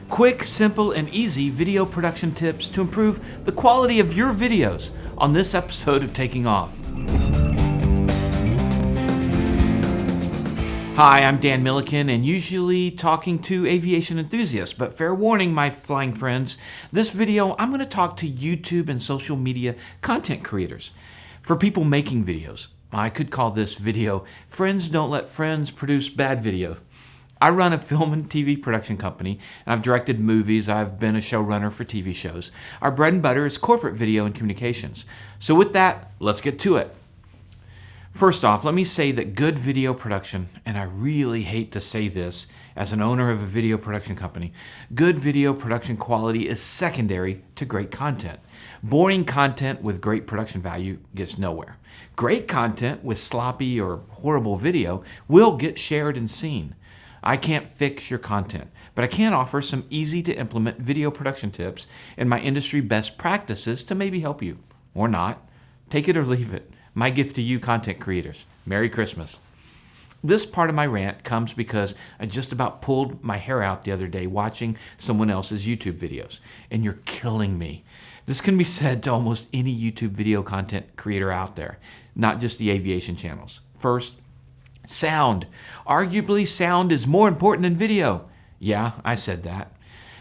Quick, simple, and easy video production tips to improve the quality of your videos on this episode of Taking Off. Hi, I'm Dan Milliken, and usually talking to aviation enthusiasts, but fair warning, my flying friends, this video I'm going to talk to YouTube and social media content creators. For people making videos, I could call this video, Friends Don't Let Friends Produce Bad Video. I run a film and TV production company, and I've directed movies. I've been a showrunner for TV shows. Our bread and butter is corporate video and communications. So with that, let's get to it. First off, let me say that good video production, and I really hate to say this as an owner of a video production company, good video production quality is secondary to great content. Boring content with great production value gets nowhere. Great content with sloppy or horrible video will get shared and seen. I can't fix your content, but I can offer some easy to implement video production tips and my industry best practices to maybe help you. Or not. Take it or leave it. My gift to you content creators. Merry Christmas. This part of my rant comes because I just about pulled my hair out the other day watching someone else's YouTube videos, and you're killing me. This can be said to almost any YouTube video content creator out there, not just the aviation channels. First, sound. Arguably, sound is more important than video. Yeah, I said that.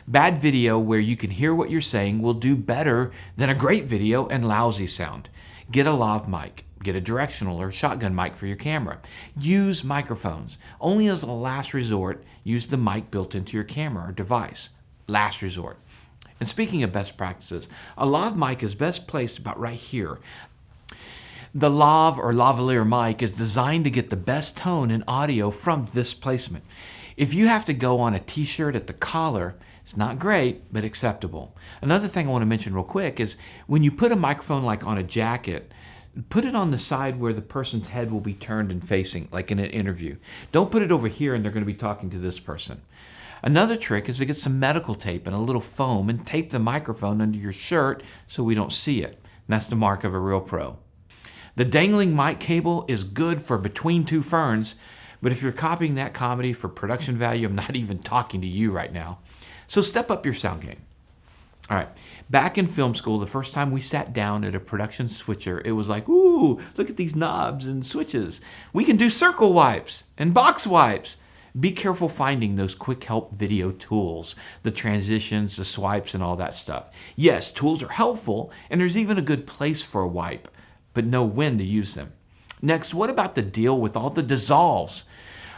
Bad video where you can hear what you're saying will do better than a great video and lousy sound. Get a lav mic. Get a directional or shotgun mic for your camera. Use microphones. Only as a last resort, use the mic built into your camera or device. Last resort. And speaking of best practices, a lav mic is best placed about right here. The lav or lavalier mic is designed to get the best tone and audio from this placement. If you have to go on a t-shirt at the collar, it's not great, but acceptable. Another thing I want to mention real quick is when you put a microphone like on a jacket, put it on the side where the person's head will be turned and facing, like in an interview. Don't put it over here and they're going to be talking to this person. Another trick is to get some medical tape and a little foam and tape the microphone under your shirt so we don't see it. And that's the mark of a real pro. The dangling mic cable is good for between two ferns, but if you're copying that comedy for production value, I'm not even talking to you right now. So step up your sound game. All right, back in film school, the first time we sat down at a production switcher, it was like, ooh, look at these knobs and switches. We can do circle wipes and box wipes. Be careful finding those quick help video tools, the transitions, the swipes, and all that stuff. Yes, tools are helpful, and there's even a good place for a wipe, but know when to use them. Next, what about the deal with all the dissolves?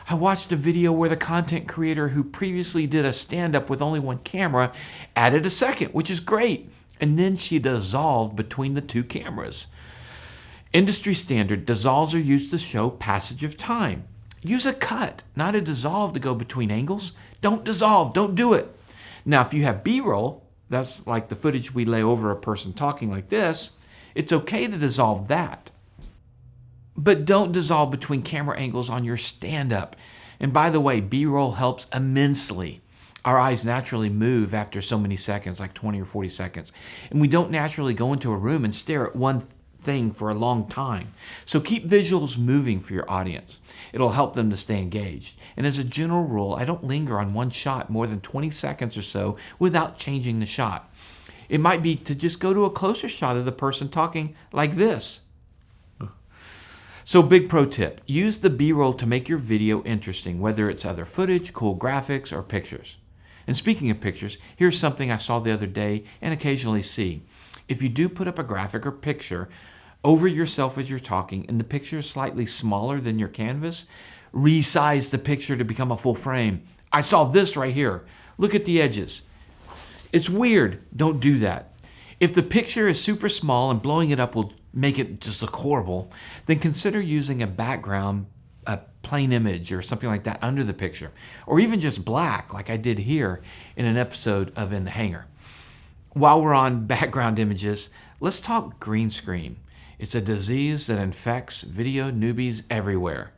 I watched a video where the content creator who previously did a stand-up with only one camera added a second, which is great, and then she dissolved between the two cameras. Industry standard, dissolves are used to show passage of time. Use a cut, not a dissolve to go between angles. Don't dissolve, don't do it. Now, if you have B-roll, that's like the footage we lay over a person talking like this, it's okay to dissolve that. But don't dissolve between camera angles on your stand-up. And by the way, B-roll helps immensely. Our eyes naturally move after so many seconds, like 20 or 40 seconds. And we don't naturally go into a room and stare at one thing for a long time. So keep visuals moving for your audience. It'll help them to stay engaged. And as a general rule, I don't linger on one shot more than 20 seconds or so without changing the shot. It might be to just go to a closer shot of the person talking like this. So big pro tip, use the B-roll to make your video interesting, whether it's other footage, cool graphics, or pictures. And speaking of pictures, here's something I saw the other day and occasionally see. If you do put up a graphic or picture over yourself as you're talking and the picture is slightly smaller than your canvas, resize the picture to become a full frame. I saw this right here. Look at the edges. It's weird. Don't do that. If the picture is super small and blowing it up will make it just look horrible, then consider using a background, a plain image or something like that under the picture, or even just black like I did here in an episode of In the Hangar. While we're on background images, let's talk green screen. It's a disease that infects video newbies everywhere.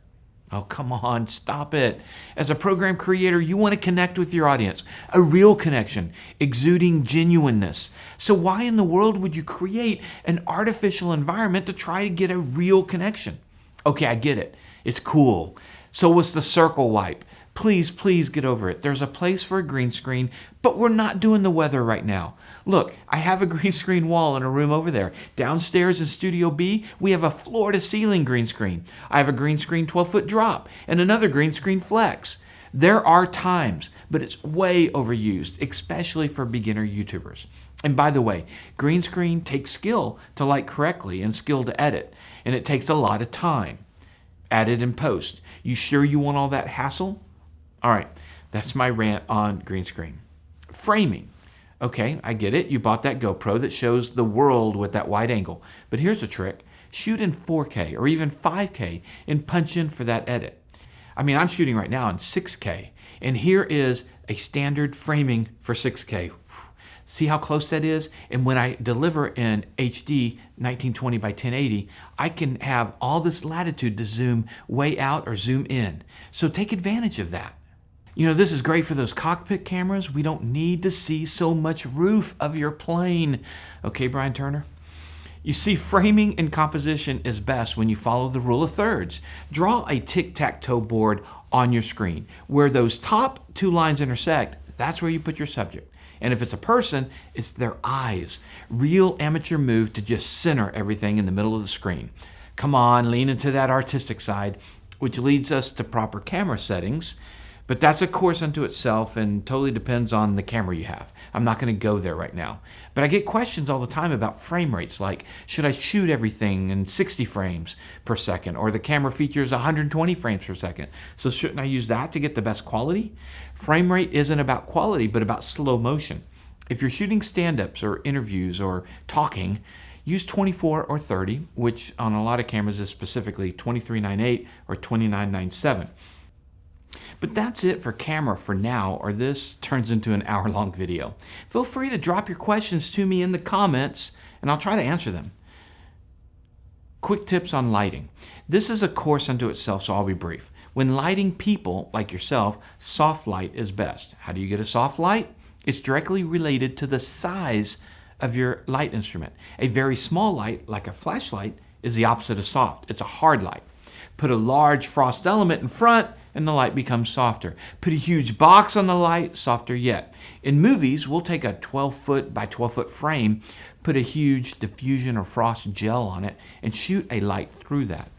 Oh, come on, stop it. As a program creator, you want to connect with your audience, a real connection, exuding genuineness. So why in the world would you create an artificial environment to try to get a real connection? Okay, I get it. It's cool. So what's the circle wipe? Please get over it. There's a place for a green screen, but we're not doing the weather right now. Look, I have a green screen wall in a room over there. Downstairs in Studio B, we have a floor-to-ceiling green screen. I have a green screen 12-foot drop and another green screen flex. There are times, but it's way overused, especially for beginner YouTubers. And by the way, green screen takes skill to light correctly and skill to edit, and it takes a lot of time. Edit and post. You sure you want all that hassle? All right, that's my rant on green screen. Framing. Okay, I get it. You bought that GoPro that shows the world with that wide angle. But here's a trick. Shoot in 4K or even 5K and punch in for that edit. I mean, I'm shooting right now in 6K, and here is a standard framing for 6K. See how close that is? And when I deliver in HD 1920 by 1080, I can have all this latitude to zoom way out or zoom in. So take advantage of that. You know, this is great for those cockpit cameras. We don't need to see so much roof of your plane. Okay, Brian Turner? You see, framing and composition is best when you follow the rule of thirds. Draw a tic-tac-toe board on your screen. Where those top two lines intersect, that's where you put your subject. And if it's a person, it's their eyes. Real amateur move to just center everything in the middle of the screen. Come on, lean into that artistic side, which leads us to proper camera settings. But that's a course unto itself and totally depends on the camera you have. I'm not going to go there right now. But I get questions all the time about frame rates, like, should I shoot everything in 60 frames per second? Or the camera features 120 frames per second. So shouldn't I use that to get the best quality? Frame rate isn't about quality, but about slow motion. If you're shooting stand-ups or interviews or talking, use 24 or 30, which on a lot of cameras is specifically 2398 or 2997. But that's it for camera for now, or this turns into an hour-long video. Feel free to drop your questions to me in the comments, and I'll try to answer them. Quick tips on lighting. This is a course unto itself, so I'll be brief. When lighting people, like yourself, soft light is best. How do you get a soft light? It's directly related to the size of your light instrument. A very small light, like a flashlight, is the opposite of soft. It's a hard light. Put a large frost element in front, and the light becomes softer. Put a huge box on the light, softer yet. In movies, we'll take a 12-foot by 12-foot frame, put a huge diffusion or frost gel on it, and shoot a light through that.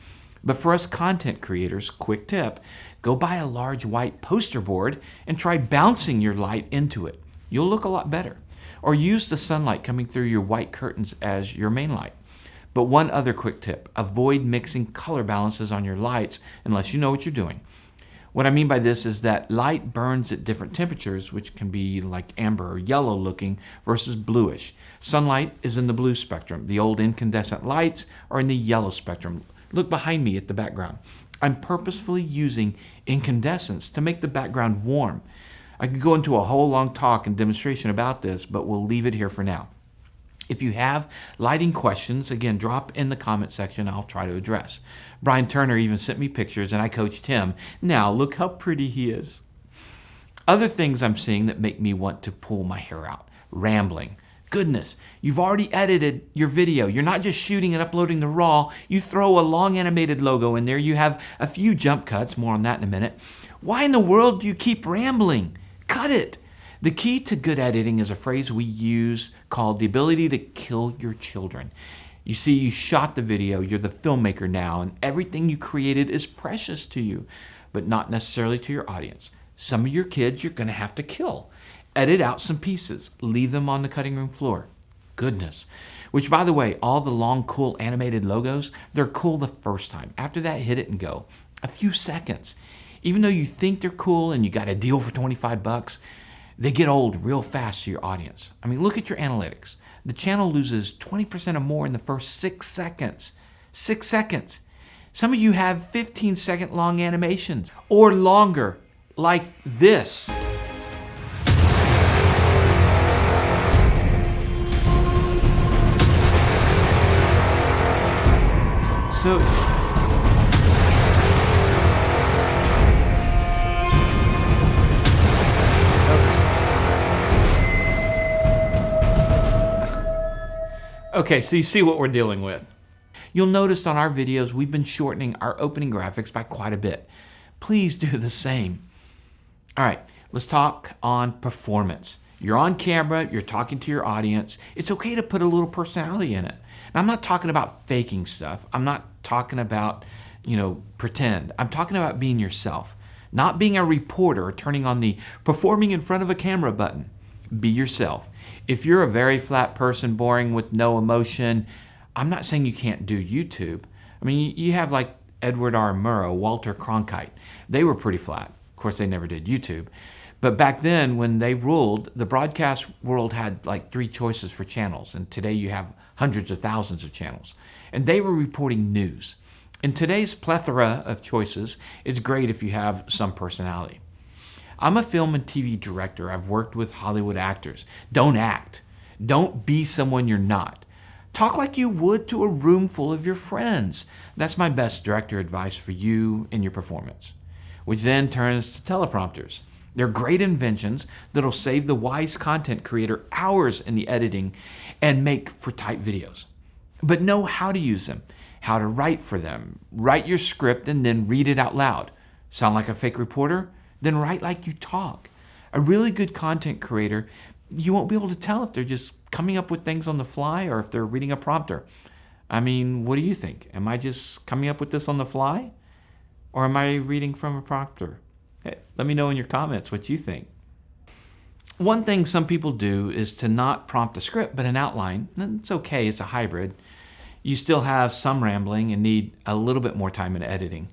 But for us content creators, quick tip, go buy a large white poster board and try bouncing your light into it. You'll look a lot better. Or use the sunlight coming through your white curtains as your main light. But one other quick tip, avoid mixing color balances on your lights unless you know what you're doing. What I mean by this is that light burns at different temperatures, which can be like amber or yellow looking versus bluish. Sunlight is in the blue spectrum. The old incandescent lights are in the yellow spectrum. Look behind me at the background. I'm purposefully using incandescents to make the background warm. I could go into a whole long talk and demonstration about this, but we'll leave it here for now. If you have lighting questions, again, drop in the comment section. I'll try to address. Brian Turner even sent me pictures, and I coached him. Now, look how pretty he is. Other things I'm seeing that make me want to pull my hair out. Rambling. Goodness, you've already edited your video. You're not just shooting and uploading the raw. You throw a long animated logo in there. You have a few jump cuts. More on that in a minute. Why in the world do you keep rambling? Cut it. The key to good editing is a phrase we use called the ability to kill your children. You see, you shot the video, you're the filmmaker now, and everything you created is precious to you, but not necessarily to your audience. Some of your kids you're going to have to kill. Edit out some pieces. Leave them on the cutting room floor. Goodness. Which, by the way, all the long, cool animated logos, they're cool the first time. After that, hit it and go. A few seconds. Even though you think they're cool and you got a deal for $25, they get old real fast to your audience. I mean, look at your analytics. The channel loses 20% or more in the first 6 seconds. 6 seconds. Some of you have 15-second long animations or longer, like this. So, okay, so you see what we're dealing with. You'll notice on our videos we've been shortening our opening graphics by quite a bit. Please do the same. All right, let's talk on performance. You're on camera, you're talking to your audience. It's okay to put a little personality in it. Now, I'm not talking about faking stuff. I'm not talking about, pretend. I'm talking about being yourself, not being a reporter or turning on the performing in front of a camera button. Be yourself. If you're a very flat person, boring with no emotion, I'm not saying you can't do YouTube. I mean, you have like Edward R. Murrow, Walter Cronkite. They were pretty flat. Of course, they never did YouTube. But back then, when they ruled, the broadcast world had like 3 choices for channels. And today you have hundreds of thousands of channels. And they were reporting news. In today's plethora of choices, it's great if you have some personality. I'm a film and TV director. I've worked with Hollywood actors. Don't act. Don't be someone you're not. Talk like you would to a room full of your friends. That's my best director advice for you in your performance. Which then turns to teleprompters. They're great inventions that'll save the wise content creator hours in the editing and make for tight videos. But know how to use them, how to write for them. Write your script and then read it out loud. Sound like a fake reporter? Then write like you talk. A really good content creator, you won't be able to tell if they're just coming up with things on the fly or if they're reading a prompter. I mean, what do you think? Am I just coming up with this on the fly? Or am I reading from a prompter? Hey, let me know in your comments what you think. One thing some people do is to not prompt a script, but an outline. It's okay, it's a hybrid. You still have some rambling and need a little bit more time in editing.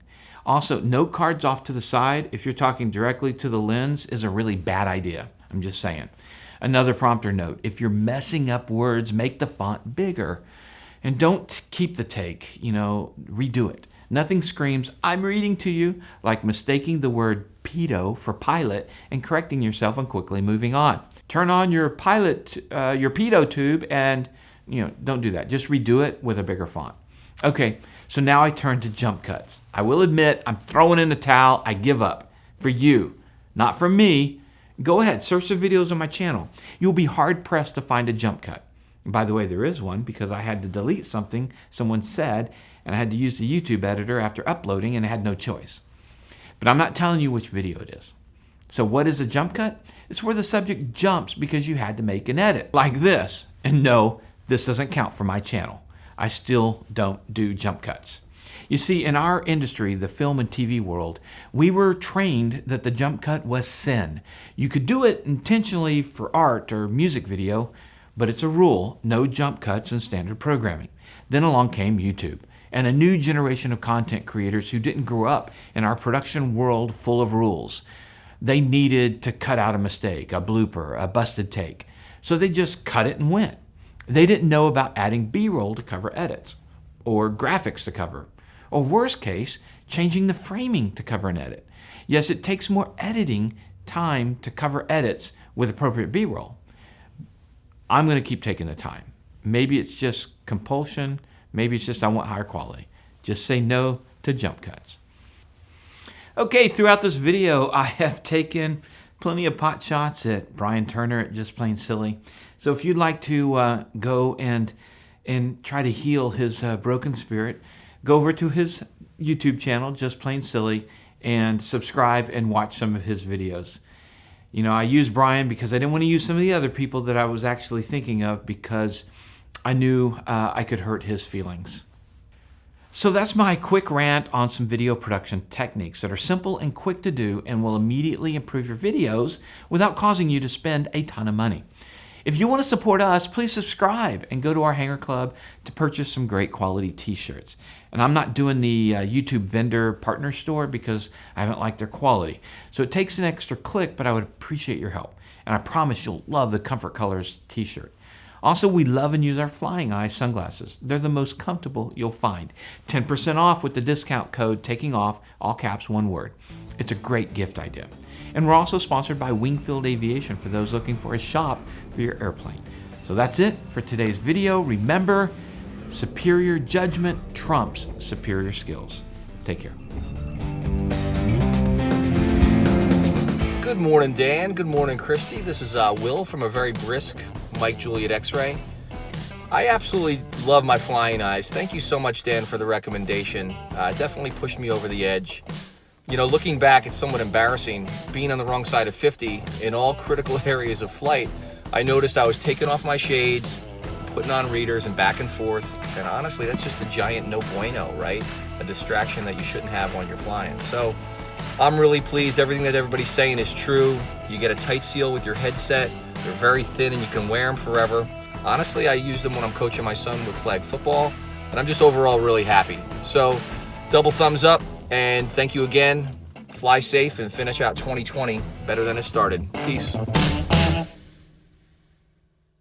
Also, no cards off to the side if you're talking directly to the lens is a really bad idea. I'm just saying. Another prompter note, if you're messing up words, make the font bigger. And don't keep the take, redo it. Nothing screams, I'm reading to you, like mistaking the word pedo for pilot and correcting yourself and quickly moving on. Turn on your pedo tube and, don't do that. Just redo it with a bigger font. Okay, so now I turn to jump cuts. I will admit, I'm throwing in the towel. I give up. For you, not for me. Go ahead, search the videos on my channel. You'll be hard-pressed to find a jump cut. And by the way, there is one because I had to delete something someone said, and I had to use the YouTube editor after uploading and I had no choice. But I'm not telling you which video it is. So what is a jump cut? It's where the subject jumps because you had to make an edit, like this. And no, this doesn't count for my channel. I still don't do jump cuts. You see, in our industry, the film and TV world, we were trained that the jump cut was sin. You could do it intentionally for art or music video, but it's a rule, no jump cuts in standard programming. Then along came YouTube and a new generation of content creators who didn't grow up in our production world full of rules. They needed to cut out a mistake, a blooper, a busted take. So they just cut it and went. They didn't know about adding B-roll to cover edits, or graphics to cover, or worst case, changing the framing to cover an edit. Yes, it takes more editing time to cover edits with appropriate B-roll. I'm going to keep taking the time. Maybe it's just compulsion. Maybe it's just I want higher quality. Just say no to jump cuts. Okay, throughout this video, I have taken plenty of pot shots at Brian Turner at Just Plain Silly. So if you'd like to go and try to heal his broken spirit, go over to his YouTube channel, Just Plain Silly, and subscribe and watch some of his videos. I used Brian because I didn't want to use some of the other people that I was actually thinking of because I knew I could hurt his feelings. So that's my quick rant on some video production techniques that are simple and quick to do and will immediately improve your videos without causing you to spend a ton of money. If you want to support us, please subscribe and go to our Hangar Club to purchase some great quality t-shirts. And I'm not doing the YouTube vendor partner store because I haven't liked their quality. So it takes an extra click, but I would appreciate your help. And I promise you'll love the Comfort Colors t-shirt. Also, we love and use our Flying Eye sunglasses. They're the most comfortable you'll find. 10% off with the discount code TakingOff, all caps, one word. It's a great gift idea. And we're also sponsored by Wingfield Aviation for those looking for a shop for your airplane. So that's it for today's video. Remember, superior judgment trumps superior skills. Take care. Good morning, Dan. Good morning, Christy. This is Will from a very brisk Mike Juliet X-Ray. I absolutely love my Flying Eyes. Thank you so much, Dan, for the recommendation. Definitely pushed me over the edge. You know, looking back, it's somewhat embarrassing. Being on the wrong side of 50 in all critical areas of flight, I noticed I was taking off my shades, putting on readers and back and forth. And honestly, that's just a giant no bueno, right? A distraction that you shouldn't have when you're flying. So I'm really pleased. Everything that everybody's saying is true. You get a tight seal with your headset. They're very thin and you can wear them forever. Honestly, I use them when I'm coaching my son with flag football, and I'm just overall really happy. So double thumbs up, and thank you again. Fly safe and finish out 2020 better than it started. Peace.